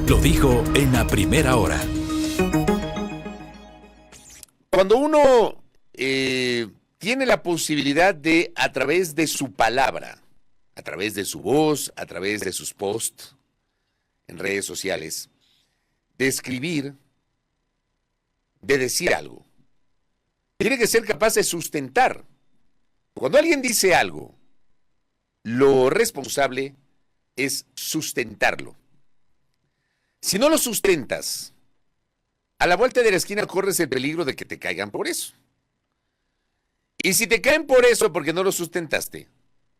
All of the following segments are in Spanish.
Lo dijo en la primera hora. Cuando uno tiene la posibilidad de, a través de su palabra, a través de su voz, a través de sus posts en redes sociales, de escribir, de decir algo, tiene que ser capaz de sustentar. Cuando alguien dice algo, lo responsable es sustentarlo. Si no lo sustentas, a la vuelta de la esquina corres el peligro de que te caigan por eso. Y si te caen por eso porque no lo sustentaste,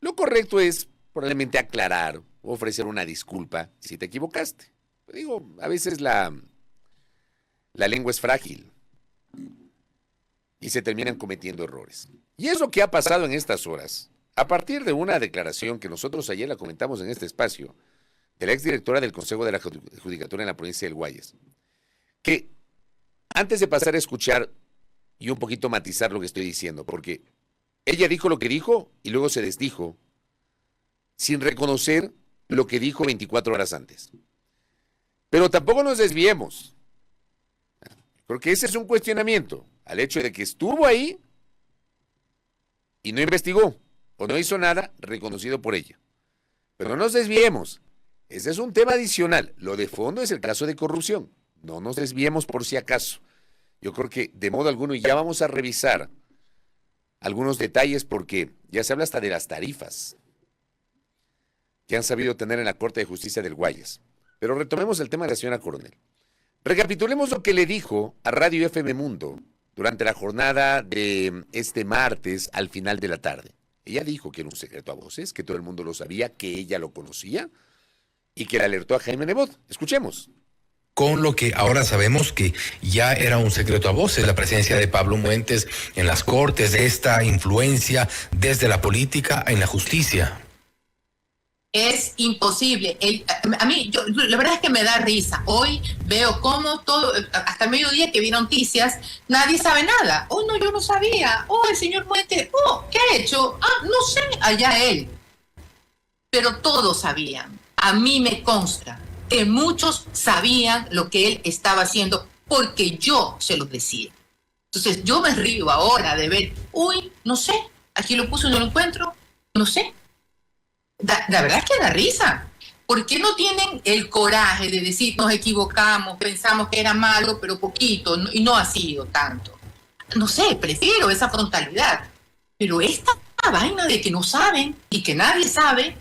lo correcto es probablemente aclarar o ofrecer una disculpa si te equivocaste. Digo, a veces la lengua es frágil y se terminan cometiendo errores. Y es lo que ha pasado en estas horas, a partir de una declaración que nosotros ayer la comentamos en este espacio, de la exdirectora del Consejo de la Judicatura en la provincia del Guayas, que antes de pasar a escuchar y un poquito matizar lo que estoy diciendo, porque ella dijo lo que dijo y luego se desdijo sin reconocer lo que dijo 24 horas antes. Pero tampoco nos desviemos, porque ese es un cuestionamiento al hecho de que estuvo ahí y no investigó o no hizo nada reconocido por ella. Pero no nos desviemos. Ese es un tema adicional. Lo de fondo es el caso de corrupción. No nos desviemos por si acaso. Yo creo que de modo alguno ya vamos a revisar algunos detalles porque ya se habla hasta de las tarifas que han sabido tener en la Corte de Justicia del Guayas. Pero retomemos el tema de la señora Coronel. Recapitulemos lo que le dijo a Radio FM Mundo durante la jornada de este martes al final de la tarde. Ella dijo que era un secreto a voces, que todo el mundo lo sabía, que ella lo conocía y que le alertó a Jaime Nebot. Escuchemos. Con lo que ahora sabemos que ya era un secreto a voces, la presencia de Pablo Muentes en las cortes, de esta influencia desde la política en la justicia. Es imposible. A mí, la verdad es que me da risa. Hoy veo cómo todo, hasta el mediodía que vi noticias, nadie sabe nada. Oh, no, yo no sabía. Oh, el señor Muentes, oh, ¿qué ha hecho? Ah, no sé, allá él. Pero todos sabían. A mí me consta que muchos sabían lo que él estaba haciendo porque yo se los decía. Entonces yo me río ahora de ver, uy, no sé, aquí lo puse y no lo encuentro, no sé. La verdad es que da risa. ¿Por qué no tienen el coraje de decir nos equivocamos, pensamos que era malo, pero poquito, y no ha sido tanto? No sé, prefiero esa frontalidad. Pero esta vaina de que no saben y que nadie sabe,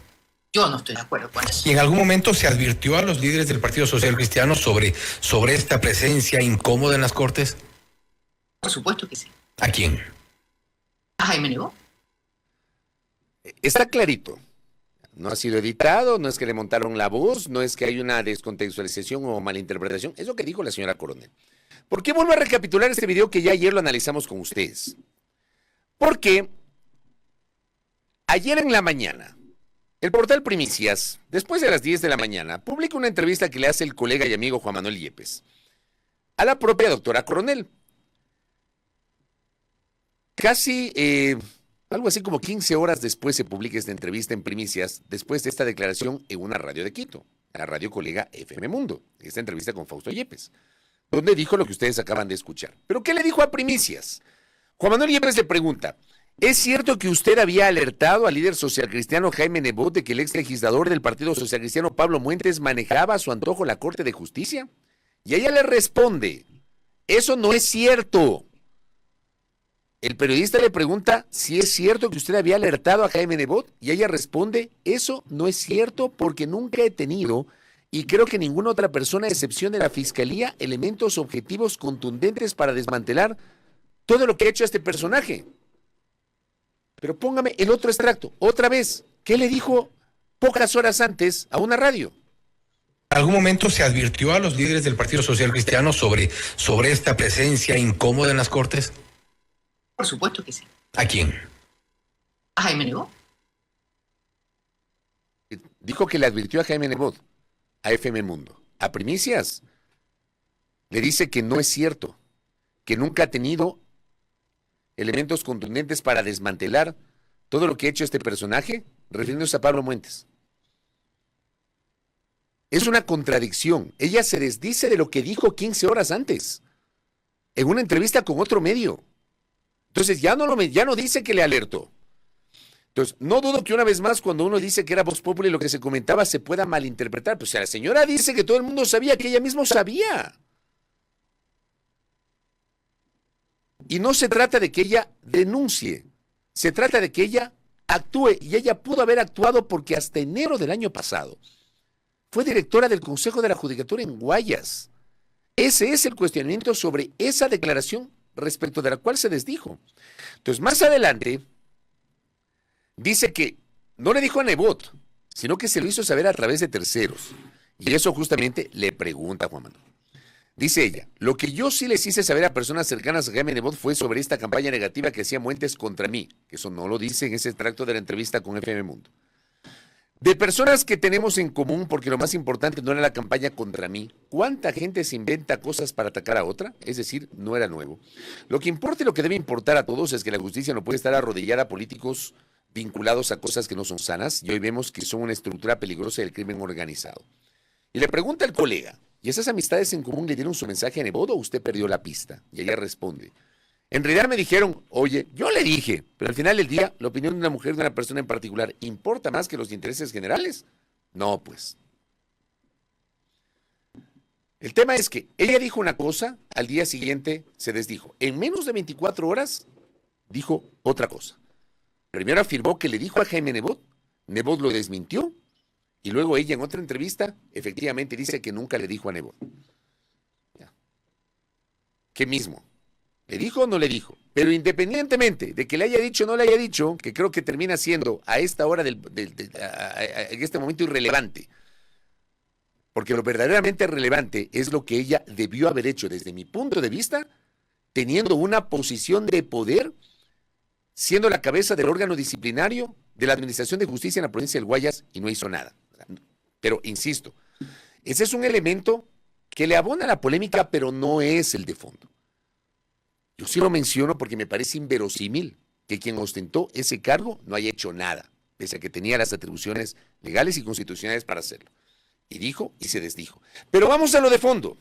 yo no estoy de acuerdo con eso. ¿Y en algún momento se advirtió a los líderes del Partido Social Cristiano sobre esta presencia incómoda en las Cortes? Por supuesto que sí. ¿A quién? A Jaime Nebot. Está clarito. No ha sido editado, no es que le montaron la voz, no es que hay una descontextualización o malinterpretación. Es lo que dijo la señora Coronel. ¿Por qué vuelvo a recapitular este video que ya ayer lo analizamos con ustedes? Porque ayer en la mañana, el portal Primicias, después de las 10 de la mañana, publica una entrevista que le hace el colega y amigo Juan Manuel Yepes a la propia doctora Coronel. Casi algo así como 15 horas después se publica esta entrevista en Primicias, después de esta declaración en una radio de Quito, la radio colega FM Mundo, esta entrevista con Fausto Yepes, donde dijo lo que ustedes acaban de escuchar. ¿Pero qué le dijo a Primicias? Juan Manuel Yepes le pregunta, ¿es cierto que usted había alertado al líder socialcristiano Jaime Nebot de que el ex legislador del Partido Socialcristiano Pablo Muentes manejaba a su antojo la Corte de Justicia? Y ella le responde, eso no es cierto. El periodista le pregunta si es cierto que usted había alertado a Jaime Nebot y ella responde, eso no es cierto porque nunca he tenido y creo que ninguna otra persona a excepción de la Fiscalía elementos objetivos contundentes para desmantelar todo lo que ha hecho este personaje. Pero póngame el otro extracto, otra vez. ¿Qué le dijo pocas horas antes a una radio? ¿En algún momento se advirtió a los líderes del Partido Social Cristiano sobre esta presencia incómoda en las Cortes? Por supuesto que sí. ¿A quién? A Jaime Nebot. Dijo que le advirtió a Jaime Nebot, a FM Mundo. A Primicias le dice que no es cierto, que nunca ha tenido elementos contundentes para desmantelar todo lo que ha hecho este personaje, refiriéndose a Pablo Muentes. Es una contradicción. Ella se desdice de lo que dijo 15 horas antes, en una entrevista con otro medio. Entonces ya no dice que le alertó. Entonces, no dudo que una vez más, cuando uno dice que era Voz Populi, lo que se comentaba se pueda malinterpretar. Pues la señora dice que todo el mundo sabía, que ella misma sabía. Y no se trata de que ella denuncie, se trata de que ella actúe. Y ella pudo haber actuado porque hasta enero del año pasado fue directora del Consejo de la Judicatura en Guayas. Ese es el cuestionamiento sobre esa declaración respecto de la cual se desdijo. Entonces, más adelante, dice que no le dijo a Nebot, sino que se lo hizo saber a través de terceros. Y eso justamente le pregunta a Juan Manuel. Dice ella, lo que yo sí les hice saber a personas cercanas a Jaime Nebot fue sobre esta campaña negativa que hacía Muentes contra mí, que eso no lo dice en ese extracto de la entrevista con FM Mundo. De personas que tenemos en común, porque lo más importante no era la campaña contra mí, ¿cuánta gente se inventa cosas para atacar a otra? Es decir, no era nuevo. Lo que importa y lo que debe importar a todos es que la justicia no puede estar arrodillada a políticos vinculados a cosas que no son sanas, y hoy vemos que son una estructura peligrosa del crimen organizado. Y le pregunta al colega, ¿y esas amistades en común le dieron su mensaje a Nebot o usted perdió la pista? Y ella responde, en realidad me dijeron, oye, yo le dije, pero al final del día, la opinión de una mujer, de una persona en particular, ¿importa más que los intereses generales? No, pues. El tema es que ella dijo una cosa, al día siguiente se desdijo. En menos de 24 horas, dijo otra cosa. Primero afirmó que le dijo a Jaime Nebot, Nebot lo desmintió, y luego ella en otra entrevista, efectivamente dice que nunca le dijo a Nebot. ¿Qué mismo? ¿Le dijo o no le dijo? Pero independientemente de que le haya dicho o no le haya dicho, que creo que termina siendo a esta hora, en este momento irrelevante, porque lo verdaderamente relevante es lo que ella debió haber hecho desde mi punto de vista, teniendo una posición de poder, siendo la cabeza del órgano disciplinario de la Administración de Justicia en la provincia del Guayas, y no hizo nada. Pero, insisto, ese es un elemento que le abona la polémica, pero no es el de fondo. Yo sí lo menciono porque me parece inverosímil que quien ostentó ese cargo no haya hecho nada, pese a que tenía las atribuciones legales y constitucionales para hacerlo. Y dijo y se desdijo. Pero vamos a lo de fondo.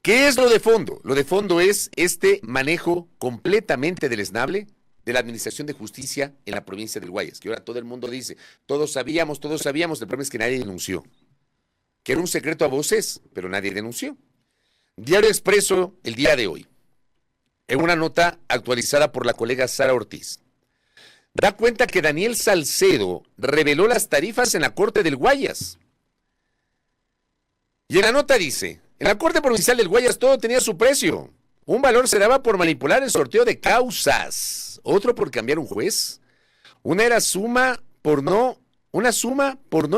¿Qué es lo de fondo? Lo de fondo es este manejo completamente deleznable de la Administración de Justicia en la provincia del Guayas, que ahora todo el mundo dice, todos sabíamos, el problema es que nadie denunció. Que era un secreto a voces, pero nadie denunció. Diario Expreso, el día de hoy, en una nota actualizada por la colega Sara Ortiz, da cuenta que Daniel Salcedo reveló las tarifas en la Corte del Guayas. Y en la nota dice, en la Corte Provincial del Guayas todo tenía su precio. Un valor se daba por manipular el sorteo de causas, otro por cambiar un juez. Una suma por no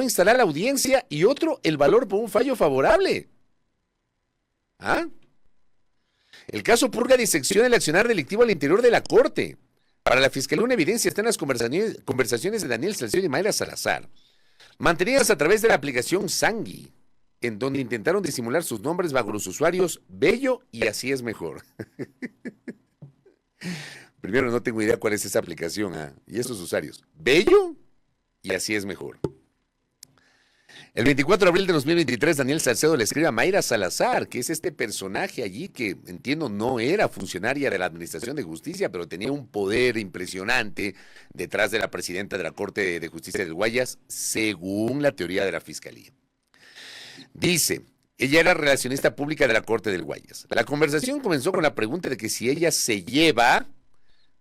instalar la audiencia y otro el valor por un fallo favorable. ¿Ah? El caso purga disección del accionar delictivo al interior de la Corte. Para la Fiscalía una evidencia está en las conversaciones de Daniel Salcedo y Mayra Salazar, mantenidas a través de la aplicación Sangui, en donde intentaron disimular sus nombres bajo los usuarios Bello y Así es Mejor. Primero, no tengo idea cuál es esa aplicación, y esos usuarios. Bello y Así es Mejor. El 24 de abril de 2023, Daniel Salcedo le escribe a Mayra Salazar, que es este personaje allí que, entiendo, no era funcionaria de la Administración de Justicia, pero tenía un poder impresionante detrás de la presidenta de la Corte de Justicia del Guayas, según la teoría de la Fiscalía. Dice, ella era relacionista pública de la Corte del Guayas. La conversación comenzó con la pregunta de que si ella se lleva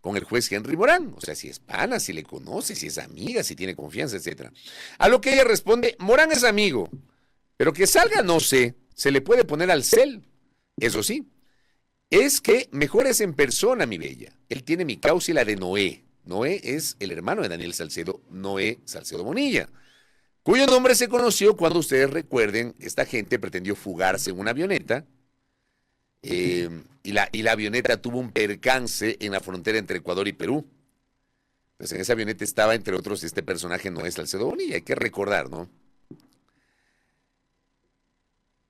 con el juez Henry Morán, o sea, si es pana, si le conoce, si es amiga, si tiene confianza, etc. A lo que ella responde, Morán es amigo, pero que salga no sé, se le puede poner al cel. Eso sí, es que mejor es en persona, mi bella. Él tiene mi causa y la de Noé. Noé es el hermano de Daniel Salcedo, Noé Salcedo Bonilla, cuyo nombre se conoció cuando ustedes recuerden, esta gente pretendió fugarse en una avioneta, y la avioneta tuvo un percance en la frontera entre Ecuador y Perú. Pues en esa avioneta estaba, entre otros, este personaje Noé Salcedo Bonilla, hay que recordar, ¿no?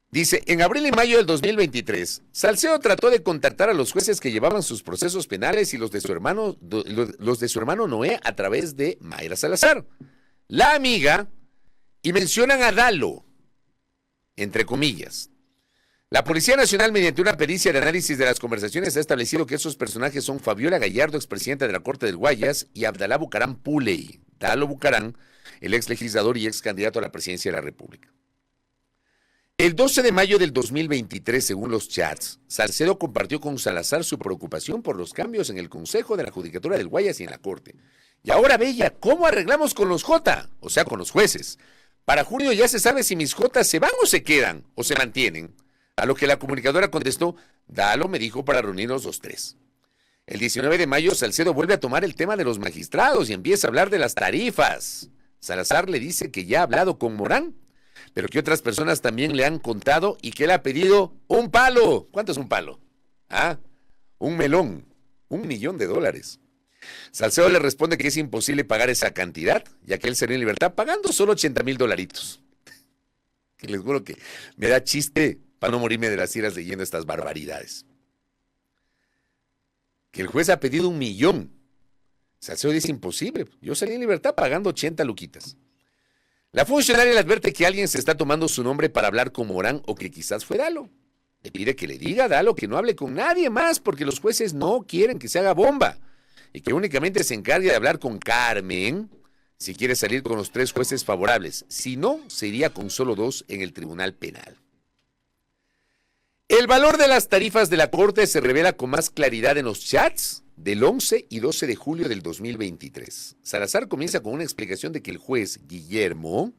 Dice, en abril y mayo del 2023, Salcedo trató de contactar a los jueces que llevaban sus procesos penales y los de su hermano Noé a través de Mayra Salazar, la amiga, y mencionan a Dalo, entre comillas. La Policía Nacional, mediante una pericia de análisis de las conversaciones, ha establecido que esos personajes son Fabiola Gallardo, expresidenta de la Corte del Guayas, y Abdalá Bucaram Puley, Dalo Bucaram, el ex legislador y ex candidato a la presidencia de la República. El 12 de mayo del 2023, según los chats, Salcedo compartió con Salazar su preocupación por los cambios en el Consejo de la Judicatura del Guayas y en la Corte. Y ahora, Bella, ¿cómo arreglamos con los J? O sea, con los jueces. Para junio ya se sabe si mis J se van o se quedan o se mantienen. A lo que la comunicadora contestó, Dalo me dijo para reunirnos los tres. El 19 de mayo, Salcedo vuelve a tomar el tema de los magistrados y empieza a hablar de las tarifas. Salazar le dice que ya ha hablado con Morán, pero que otras personas también le han contado y que él ha pedido un palo. ¿Cuánto es un palo? Un melón, $1 millón. Salcedo le responde que es imposible pagar esa cantidad, ya que él sería en libertad pagando solo $80,000. Que les juro que me da chiste para no morirme de las iras leyendo estas barbaridades. Que el juez ha pedido $1 millón. Salcedo dice imposible, yo salí en libertad pagando 80 luquitas. La funcionaria le advierte que alguien se está tomando su nombre para hablar con Morán o que quizás fue Dalo. Le pide que le diga a Dalo que no hable con nadie más porque los jueces no quieren que se haga bomba y que únicamente se encargue de hablar con Carmen si quiere salir con los 3 jueces favorables. Si no, se iría con solo 2 en el Tribunal Penal. El valor de las tarifas de la Corte se revela con más claridad en los chats del 11 y 12 de julio del 2023. Salazar comienza con una explicación de que el juez Guillermo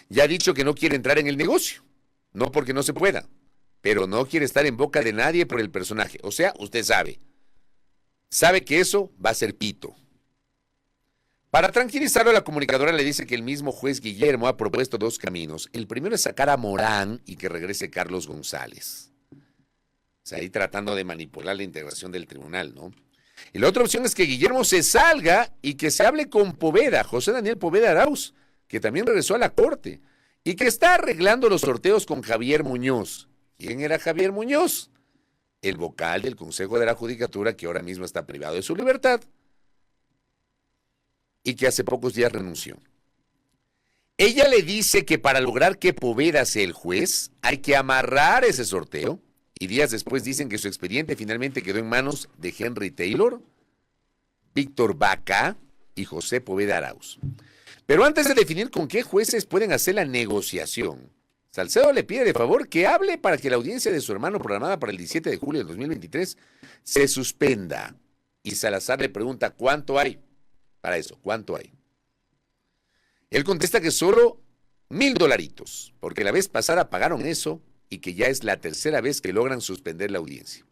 ya ha dicho que no quiere entrar en el negocio, no porque no se pueda, pero no quiere estar en boca de nadie por el personaje. O sea, usted sabe que eso va a ser pito. Para tranquilizarlo, la comunicadora le dice que el mismo juez Guillermo ha propuesto 2 caminos. El primero es sacar a Morán y que regrese Carlos González. O sea, ahí tratando de manipular la integración del tribunal, ¿no? Y la otra opción es que Guillermo se salga y que se hable con Poveda, José Daniel Poveda Arauz, que también regresó a la Corte, y que está arreglando los sorteos con Javier Muñoz. ¿Quién era Javier Muñoz? El vocal del Consejo de la Judicatura, que ahora mismo está privado de su libertad, y que hace pocos días renunció. Ella le dice que para lograr que Poveda sea el juez, hay que amarrar ese sorteo, y días después dicen que su expediente finalmente quedó en manos de Henry Taylor, Víctor Vaca y José Poveda Arauz. Pero antes de definir con qué jueces pueden hacer la negociación, Salcedo le pide de favor que hable para que la audiencia de su hermano programada para el 17 de julio del 2023 se suspenda. Y Salazar le pregunta cuánto hay para eso, cuánto hay. Él contesta que solo $1,000, porque la vez pasada pagaron eso y que ya es la tercera vez que logran suspender la audiencia.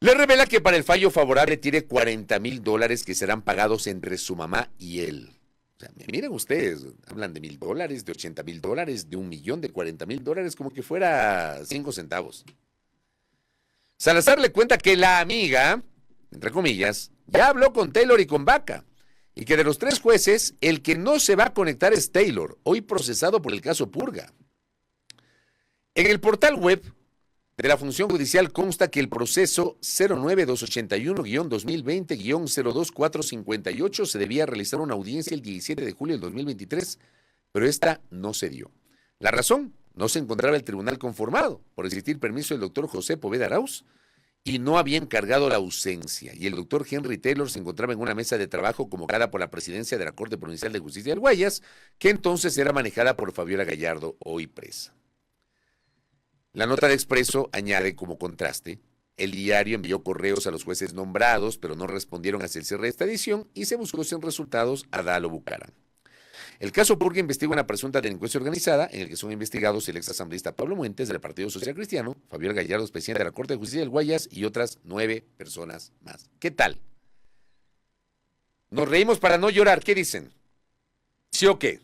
Le revela que para el fallo favorable tiene $40,000 que serán pagados entre su mamá y él. O sea, miren ustedes, hablan de $1,000, de $80,000, de $1 millón, de $40,000, como que fuera 5 centavos. Salazar le cuenta que la amiga, entre comillas, ya habló con Taylor y con Vaca, y que de los 3 jueces, el que no se va a conectar es Taylor, hoy procesado por el caso Purga. En el portal web de la función judicial consta que el proceso 09281-2020-02458 se debía realizar una audiencia el 17 de julio del 2023, pero esta no se dio. La razón, no se encontraba el tribunal conformado por existir permiso del doctor José Poveda Arauz y no había encargado la ausencia, y el doctor Henry Taylor se encontraba en una mesa de trabajo convocada por la presidencia de la Corte Provincial de Justicia del Guayas, que entonces era manejada por Fabiola Gallardo, hoy presa. La nota de Expreso añade como contraste, el diario envió correos a los jueces nombrados, pero no respondieron hacia el cierre de esta edición y se buscó sin resultados a Dalo Bucaram. El caso Purga investiga una presunta delincuencia organizada en el que son investigados el exasambleísta Pablo Muentes del Partido Social Cristiano, Fabiola Gallardo, presidente de la Corte de Justicia del Guayas y otras 9 personas más. ¿Qué tal? Nos reímos para no llorar, ¿qué dicen? ¿Sí o qué?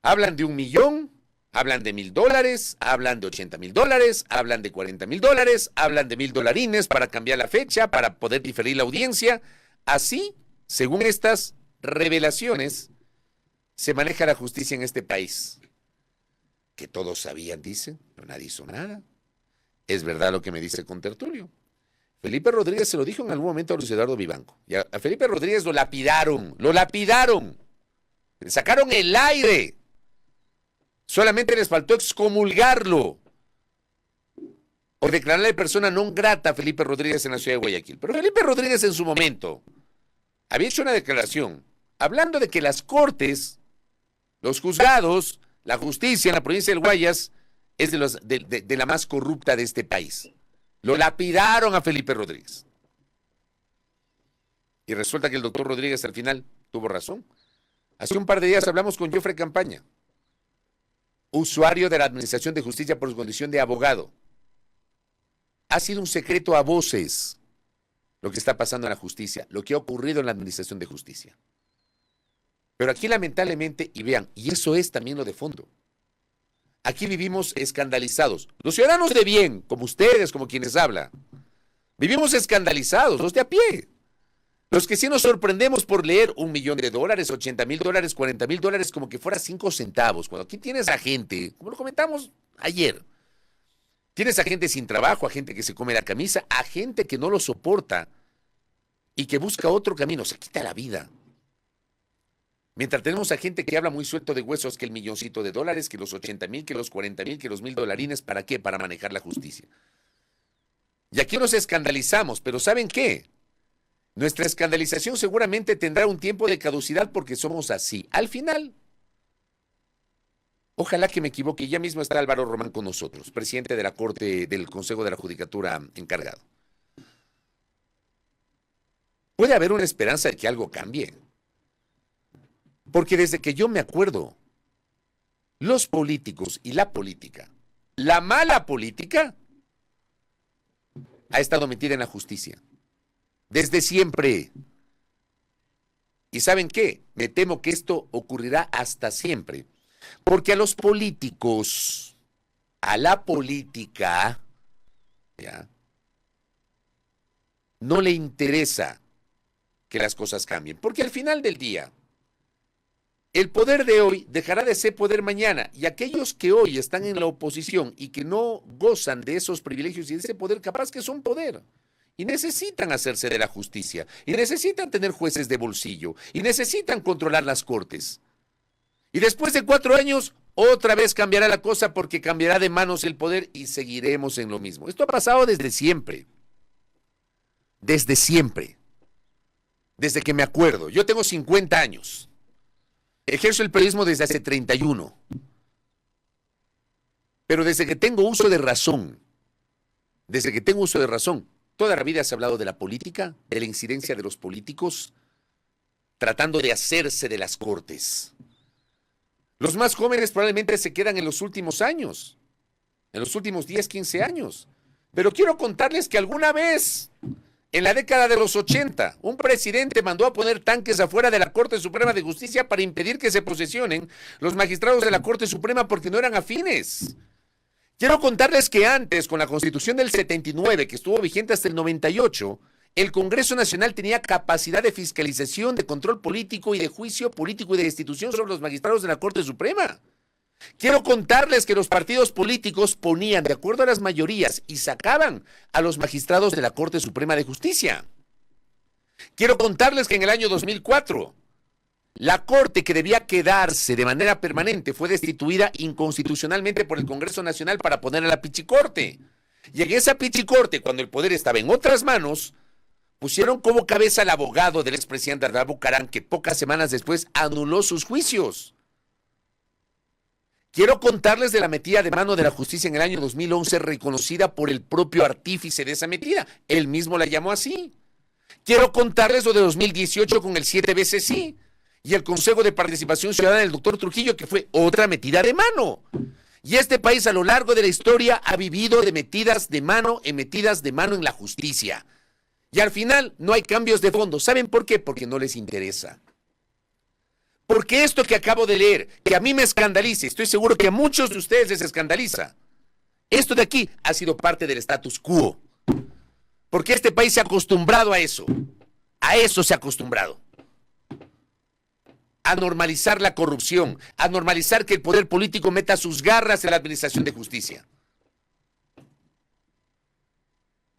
Hablan de $1 millón. Hablan de $1,000, hablan de $80,000, hablan de $40,000, hablan de $1,000 para cambiar la fecha, para poder diferir la audiencia. Así, según estas revelaciones, se maneja la justicia en este país. Que todos sabían, dicen, pero nadie hizo nada. Es verdad lo que me dice contertulio. Felipe Rodríguez se lo dijo en algún momento a Luis Eduardo Vivanco. Y a Felipe Rodríguez lo lapidaron. Le sacaron el aire. Solamente les faltó excomulgarlo o declararle persona non grata a Felipe Rodríguez en la ciudad de Guayaquil. Pero Felipe Rodríguez en su momento había hecho una declaración hablando de que las cortes, los juzgados, la justicia en la provincia del Guayas es de la más corrupta de este país. Lo lapidaron a Felipe Rodríguez. Y resulta que el doctor Rodríguez al final tuvo razón. Hace un par de días hablamos con Jofre Campaña, usuario de la Administración de Justicia por su condición de abogado. Ha sido un secreto a voces lo que está pasando en la justicia, lo que ha ocurrido en la Administración de Justicia. Pero aquí lamentablemente, y vean, y eso es también lo de fondo, aquí vivimos escandalizados. Los ciudadanos de bien, como ustedes, como quienes hablan, vivimos escandalizados, los de a pie. Los que sí nos sorprendemos por leer $1 millón, $80,000, $40,000, como que fuera 5 centavos. Cuando aquí tienes a gente, como lo comentamos ayer, tienes a gente sin trabajo, a gente que se come la camisa, a gente que no lo soporta y que busca otro camino, se quita la vida. Mientras tenemos a gente que habla muy suelto de huesos, que el $1 milloncito, que los 80,000, que los 40,000, que los $1,000, ¿para qué? Para manejar la justicia. Y aquí nos escandalizamos, pero ¿saben qué? Nuestra escandalización seguramente tendrá un tiempo de caducidad porque somos así. Al final, ojalá que me equivoque, ya mismo está Álvaro Román con nosotros, presidente de la Corte del Consejo de la Judicatura encargado. Puede haber una esperanza de que algo cambie. Porque desde que yo me acuerdo, los políticos y la política, la mala política, ha estado metida en la justicia. Desde siempre. ¿Y saben qué? Me temo que esto ocurrirá hasta siempre. Porque a los políticos, a la política, ¿ya?, no le interesa que las cosas cambien. Porque al final del día, el poder de hoy dejará de ser poder mañana. Y aquellos que hoy están en la oposición y que no gozan de esos privilegios y de ese poder, capaz que son poder. Y necesitan hacerse de la justicia, y necesitan tener jueces de bolsillo, y necesitan controlar las cortes. Y después de 4 años, otra vez cambiará la cosa porque cambiará de manos el poder y seguiremos en lo mismo. Esto ha pasado desde siempre. Desde siempre. Desde que me acuerdo. Yo tengo 50 años. Ejerzo el periodismo desde hace 31. Pero desde que tengo uso de razón, toda la vida se ha hablado de la política, de la incidencia de los políticos, tratando de hacerse de las cortes. Los más jóvenes probablemente se quedan en los últimos años, en los últimos 10, 15 años. Pero quiero contarles que alguna vez, en la década de los 80, un presidente mandó a poner tanques afuera de la Corte Suprema de Justicia para impedir que se posesionen los magistrados de la Corte Suprema porque no eran afines. Quiero contarles que antes, con la Constitución del 79, que estuvo vigente hasta el 98, el Congreso Nacional tenía capacidad de fiscalización, de control político y de juicio político y de destitución sobre los magistrados de la Corte Suprema. Quiero contarles que los partidos políticos ponían, de acuerdo a las mayorías, y sacaban a los magistrados de la Corte Suprema de Justicia. Quiero contarles que en el año 2004, la Corte, que debía quedarse de manera permanente, fue destituida inconstitucionalmente por el Congreso Nacional para poner a la Pichicorte. Y en esa Pichicorte, cuando el poder estaba en otras manos, pusieron como cabeza al abogado del expresidente Ardal Bucarán, que pocas semanas después anuló sus juicios. Quiero contarles de la metida de mano de la justicia en el año 2011, reconocida por el propio artífice de esa metida. Él mismo la llamó así. Quiero contarles lo de 2018 con el 7 veces sí. Y el Consejo de Participación Ciudadana del doctor Trujillo, que fue otra metida de mano. Y este país a lo largo de la historia ha vivido de metidas de mano en metidas de mano en la justicia. Y al final no hay cambios de fondo. ¿Saben por qué? Porque no les interesa. Porque esto que acabo de leer, que a mí me escandaliza, estoy seguro que a muchos de ustedes les escandaliza, esto de aquí ha sido parte del status quo. Porque este país se ha acostumbrado a eso se ha acostumbrado. A normalizar la corrupción, a normalizar que el poder político meta sus garras en la administración de justicia.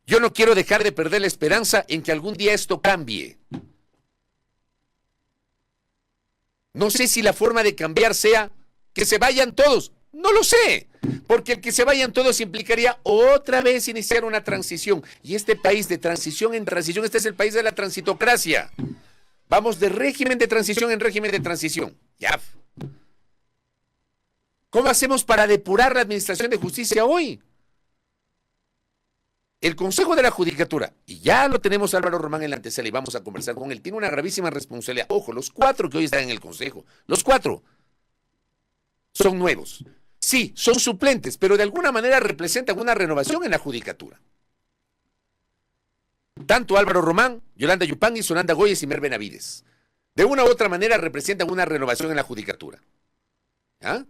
Yo no quiero dejar de perder la esperanza en que algún día esto cambie. No sé si la forma de cambiar sea que se vayan todos. No lo sé, porque el que se vayan todos implicaría otra vez iniciar una transición. Y este país de transición en transición, este es el país de la transitocracia. Vamos de régimen de transición en régimen de transición. Ya. ¿Cómo hacemos para depurar la administración de justicia hoy? El Consejo de la Judicatura, y ya lo tenemos Álvaro Román en la antesala y vamos a conversar con él, tiene una gravísima responsabilidad. Ojo, los 4 que hoy están en el Consejo, los 4 son nuevos. Sí, son suplentes, pero de alguna manera representan una renovación en la Judicatura. Tanto Álvaro Román, Yolanda Yupanqui, Sonanda Goyes y Mer Benavides. De una u otra manera representan una renovación en la Judicatura. ¿Ah?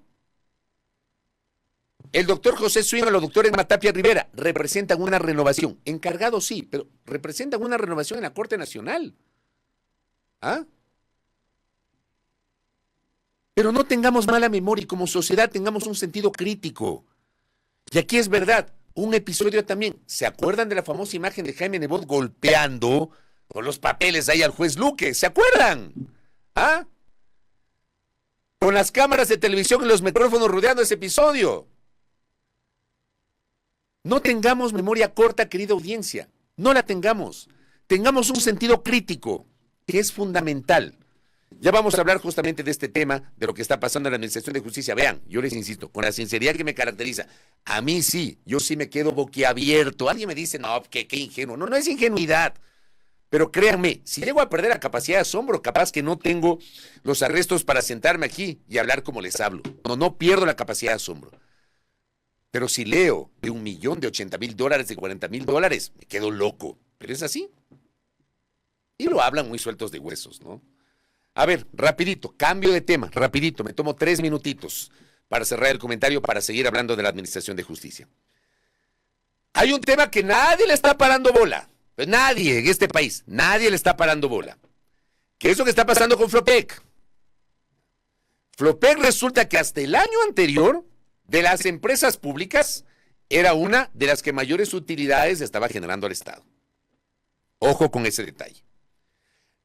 El doctor José Swing o los doctores Matapia Rivera representan una renovación. Encargados sí, pero representan una renovación en la Corte Nacional. ¿Ah? Pero no tengamos mala memoria y como sociedad tengamos un sentido crítico. Y aquí es verdad, un episodio también. ¿Se acuerdan de la famosa imagen de Jaime Nebot golpeando con los papeles ahí al juez Luque? ¿Se acuerdan? ¿Ah? Con las cámaras de televisión y los micrófonos rodeando ese episodio. No tengamos memoria corta, querida audiencia. No la tengamos. Tengamos un sentido crítico, que es fundamental. Ya vamos a hablar justamente de este tema, de lo que está pasando en la Administración de Justicia. Vean, yo les insisto, con la sinceridad que me caracteriza, a mí sí, yo sí me quedo boquiabierto. Alguien me dice, no, qué ingenuo. No, no es ingenuidad. Pero créanme, si llego a perder la capacidad de asombro, capaz que no tengo los arrestos para sentarme aquí y hablar como les hablo. No pierdo la capacidad de asombro. Pero si leo de $1 millón, de $80,000, de $40,000, me quedo loco. Pero es así. Y lo hablan muy sueltos de huesos, ¿no? A ver, rapidito, cambio de tema, rapidito, me tomo 3 minutitos para cerrar el comentario, para seguir hablando de la Administración de Justicia. Hay un tema que nadie le está parando bola. Nadie en este país, nadie le está parando bola. ¿Qué es lo que está pasando con Flopec? Flopec resulta que hasta el año anterior, de las empresas públicas, era una de las que mayores utilidades estaba generando al Estado. Ojo con ese detalle.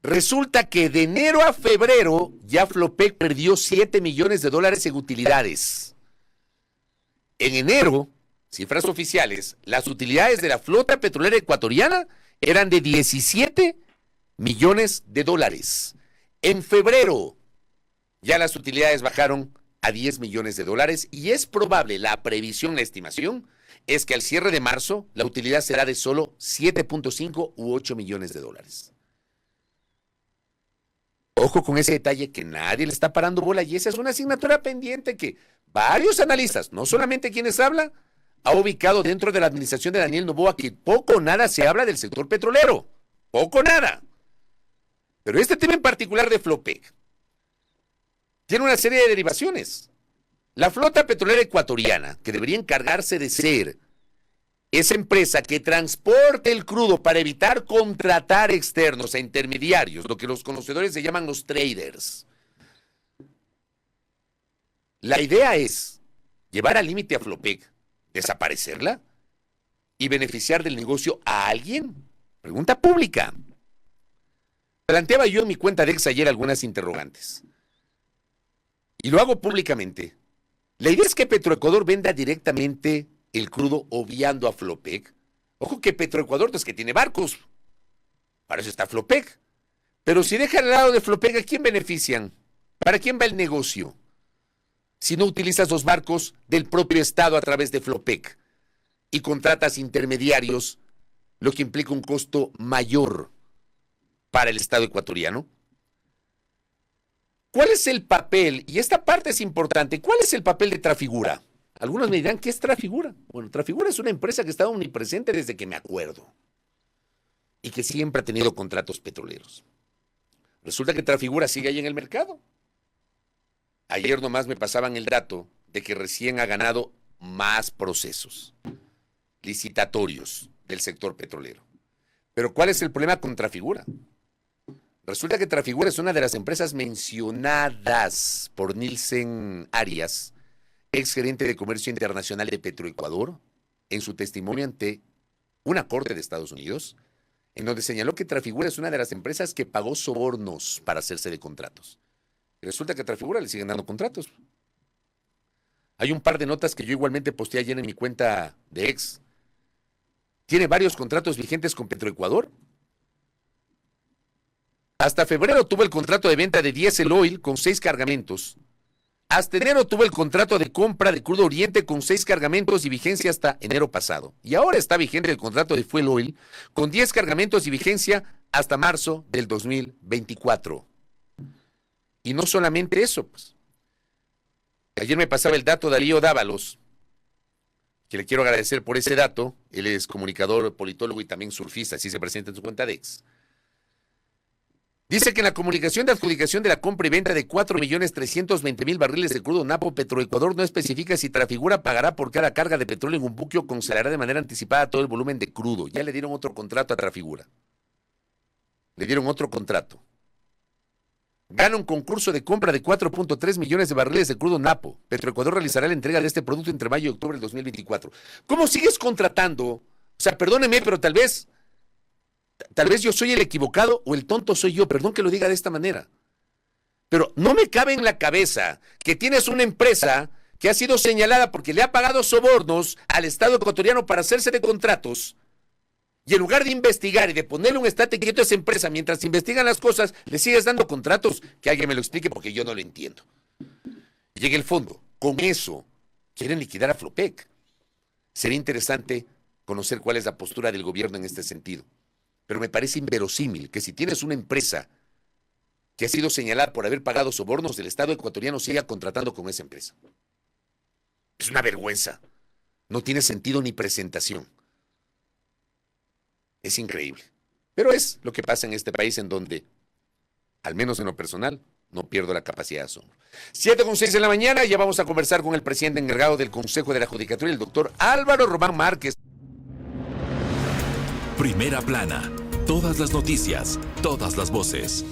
Resulta que de enero a febrero ya Flopec perdió $7 millones en utilidades. En enero, cifras oficiales, las utilidades de la flota petrolera ecuatoriana eran de $17 millones. En febrero ya las utilidades bajaron a $10 millones y es probable, la previsión, la estimación, es que al cierre de marzo la utilidad será de solo 7.5 u 8 millones de dólares. Ojo con ese detalle que nadie le está parando bola y esa es una asignatura pendiente que varios analistas, no solamente quienes hablan, ha ubicado dentro de la administración de Daniel Noboa que poco o nada se habla del sector petrolero. Poco o nada. Pero este tema en particular de Flopec tiene una serie de derivaciones. La flota petrolera ecuatoriana, que debería encargarse de ser esa empresa que transporte el crudo para evitar contratar externos a intermediarios, lo que los conocedores se llaman los traders. La idea es llevar al límite a Flopec, desaparecerla y beneficiar del negocio a alguien. Pregunta pública. Planteaba yo en mi cuenta de ex ayer algunas interrogantes. Y lo hago públicamente. La idea es que Petroecuador venda directamente el crudo obviando a Flopec. Ojo que Petroecuador no es que tiene barcos. Para eso está Flopec. Pero si dejan al lado de Flopec, ¿a quién benefician? ¿Para quién va el negocio? Si no utilizas los barcos del propio Estado a través de Flopec y contratas intermediarios, lo que implica un costo mayor para el Estado ecuatoriano. ¿Cuál es el papel? Y esta parte es importante. ¿Cuál es el papel de Trafigura? Algunos me dirán, ¿qué es Trafigura? Bueno, Trafigura es una empresa que está omnipresente desde que me acuerdo y que siempre ha tenido contratos petroleros. Resulta que Trafigura sigue ahí en el mercado. Ayer nomás me pasaban el dato de que recién ha ganado más procesos licitatorios del sector petrolero. Pero ¿cuál es el problema con Trafigura? Resulta que Trafigura es una de las empresas mencionadas por Nielsen Arias, ex gerente de comercio internacional de Petroecuador, en su testimonio ante una corte de Estados Unidos, en donde señaló que Trafigura es una de las empresas que pagó sobornos para hacerse de contratos. Y resulta que a Trafigura le siguen dando contratos. Hay un par de notas que yo igualmente posteé ayer en mi cuenta de ex. Tiene varios contratos vigentes con Petroecuador. Hasta febrero tuvo el contrato de venta de Diesel Oil con 6 cargamentos. Hasta enero tuvo el contrato de compra de crudo Oriente con 6 cargamentos y vigencia hasta enero pasado. Y ahora está vigente el contrato de Fuel Oil con 10 cargamentos y vigencia hasta marzo del 2024. Y no solamente eso, pues. Ayer me pasaba el dato Darío Dávalos, que le quiero agradecer por ese dato. Él es comunicador, politólogo y también surfista, así se presenta en su cuenta de ex. Dice que en la comunicación de adjudicación de la compra y venta de 4.320.000 barriles de crudo Napo, Petroecuador no especifica si Trafigura pagará por cada carga de petróleo en un buque o congelará de manera anticipada todo el volumen de crudo. Ya le dieron otro contrato a Trafigura. Le dieron otro contrato. Gana un concurso de compra de 4.3 millones de barriles de crudo Napo. Petroecuador realizará la entrega de este producto entre mayo y octubre del 2024. ¿Cómo sigues contratando? O sea, perdóneme, pero tal vez yo soy el equivocado o el tonto soy yo. Perdón que lo diga de esta manera. Pero no me cabe en la cabeza que tienes una empresa que ha sido señalada porque le ha pagado sobornos al Estado ecuatoriano para hacerse de contratos. Y en lugar de investigar y de ponerle un estate quieto a esa empresa mientras investigan las cosas, le sigues dando contratos. Que alguien me lo explique porque yo no lo entiendo. Llega el fondo. Con eso quieren liquidar a Flopec. Sería interesante conocer cuál es la postura del gobierno en este sentido. Pero me parece inverosímil que si tienes una empresa que ha sido señalada por haber pagado sobornos, el Estado ecuatoriano siga contratando con esa empresa. Es una vergüenza. No tiene sentido ni presentación. Es increíble. Pero es lo que pasa en este país en donde, al menos en lo personal, no pierdo la capacidad de asombro. 7:06 de la mañana, ya vamos a conversar con el presidente encargado del Consejo de la Judicatura, el doctor Álvaro Román Márquez. Primera plana. Todas las noticias, todas las voces.